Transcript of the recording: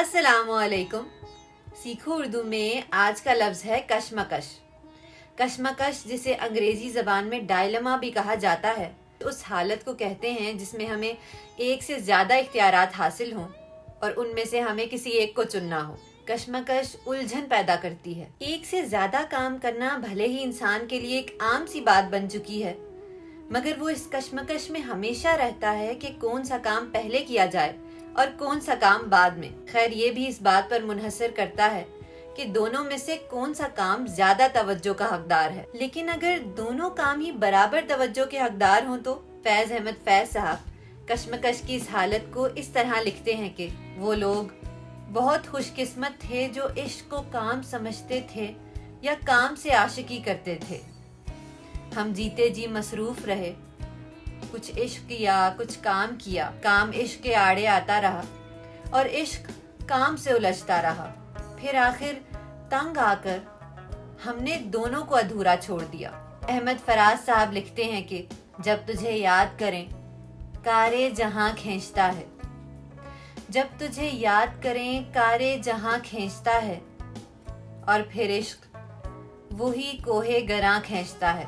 अस्सलाम वालेकुम। सीखो उर्दू में आज का लफ्ज़ है कशमकश। कशमकश, जिसे अंग्रेजी ज़बान में डायलमा भी कहा जाता है, उस हालत को कहते हैं जिसमें हमें एक से ज़्यादा इख्तियारात हासिल हों और उनमें से हमें किसी एक को चुनना हो। कशमकश उलझन पैदा करती है। एक से ज़्यादा काम करना भले ही इंसान के लिए एक आम सी बात बन चुकी है, मगर वो इस कशमकश में हमेशा रहता है कि कौन सा काम पहले किया जाए और कौन सा काम बाद में। खैर, ये भी इस बात पर मुनहसर करता है कि दोनों में से कौन सा काम ज्यादा तवज्जो का हकदार है। लेकिन अगर दोनों काम ही बराबर तवज्जो के हकदार हों तो फैज अहमद फैज साहब कशमकश की इस हालत को इस तरह लिखते हैं कि वो लोग बहुत खुशकिस्मत थे जो इश्क को काम समझते थे या काम से आशिकी करते थे। हम जीते जी मसरूफ रहे, कुछ इश्क किया, कुछ काम किया। काम इश्क के आड़े आता रहा और इश्क काम से उलझता रहा। फिर आखिर तंग आकर हमने दोनों को अधूरा छोड़ दिया। अहमद फराज साहब लिखते हैं कि जब तुझे याद करें कारे जहां खींचता है, जब तुझे याद करें कारे जहां खींचता है, और फिर इश्क वही कोहे गरां खींचता है।